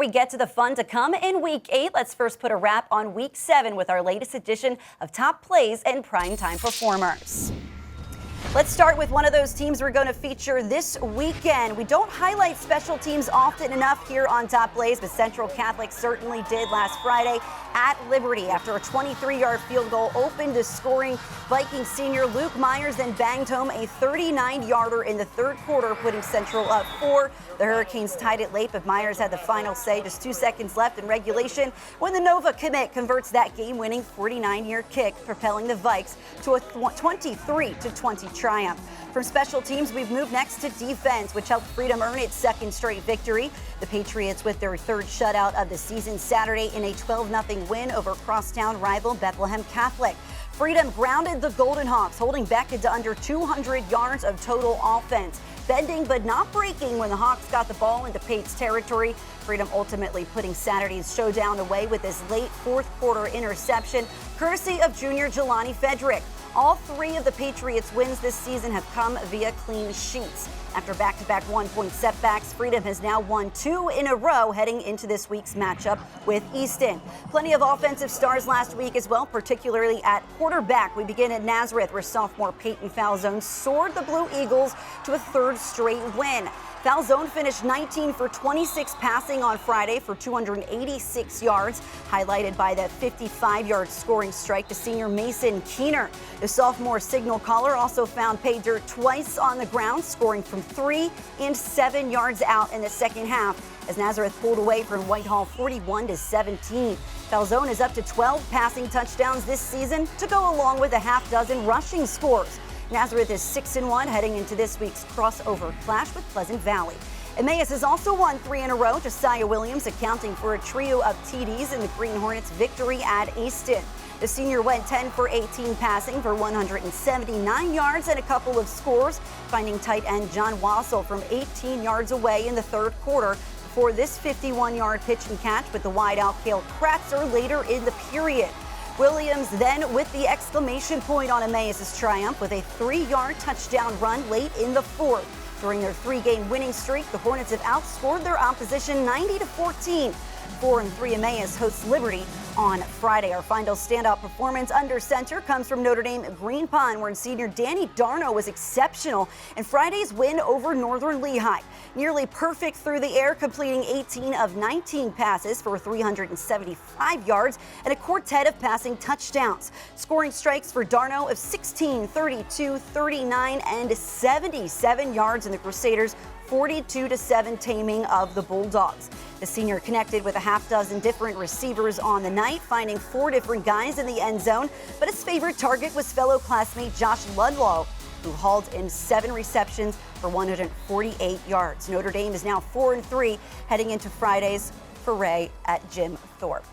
we get to the fun to come in Week 8, let's first put a wrap on Week 7 with our latest edition of Top Plays and Primetime Performers. Let's start with one of those teams we're going to feature this weekend. We don't highlight special teams often enough here on Top Plays, but Central Catholic certainly did last Friday at Liberty after a 23-yard field goal opened the scoring. Viking senior Luke Myers then banged home a 39-yarder in the third quarter, putting Central up 4. The Hurricanes tied it late, but Myers had the final say just 2 seconds left in regulation when the Nova commit converts that game-winning 49-yard kick, propelling the Vikes to a 23-20 triumph. From special teams, we've moved next to defense, which helped Freedom earn its second straight victory. The Patriots with their third shutout of the season Saturday in a 12-0 win over crosstown rival Bethlehem Catholic. Freedom grounded the Golden Hawks, holding Beckett to under 200 yards of total offense. Bending but not breaking when the Hawks got the ball into Pate's territory. Freedom ultimately putting Saturday's showdown away with this late fourth quarter interception, courtesy of junior Jelani Fedrick. All 3 of the Patriots' wins this season have come via clean sheets. After back-to-back 1-point setbacks, Freedom has now won 2 in a row heading into this week's matchup with Easton. Plenty of offensive stars last week as well, particularly at quarterback. We begin at Nazareth, where sophomore Peyton Falzone soared the Blue Eagles to a third straight win. Falzone finished 19 for 26 passing on Friday for 286 yards, highlighted by that 55-yard scoring strike to senior Mason Keener. The sophomore signal caller also found pay dirt twice on the ground, scoring from 3 and 7 yards out in the second half as Nazareth pulled away from Whitehall 41-17. Falzone is up to 12 passing touchdowns this season to go along with a half dozen rushing scores. Nazareth is 6-1 heading into this week's crossover clash with Pleasant Valley. Emmaus has also won 3 in a row, Josiah Williams accounting for a trio of TDs in the Green Hornets' victory at Easton. The senior went 10 for 18 passing for 179 yards and a couple of scores, finding tight end John Wassel from 18 yards away in the third quarter before this 51-yard pitch and catch with the wideout Cale Kratzer later in the period. Williams then with the exclamation point on Emmaus' triumph with a 3-yard touchdown run late in the fourth. During their 3-game winning streak, the Hornets have outscored their opposition 90-14. 4-3 Emmaus hosts Liberty on Friday. Our final standout performance under center comes from Notre Dame Green Pond, where senior Danny Darno was exceptional in Friday's win over Northern Lehigh. Nearly perfect through the air, completing 18 of 19 passes for 375 yards and a quartet of passing touchdowns. Scoring strikes for Darno of 16, 32, 39, and 77 yards in the Crusaders' 42-7 taming of the Bulldogs. The senior connected with a half dozen different receivers on the night, finding 4 different guys in the end zone, but his favorite target was fellow classmate Josh Ludlow, who hauled in 7 receptions for 148 yards. Notre Dame is now 4-3 heading into Friday's foray at Jim Thorpe.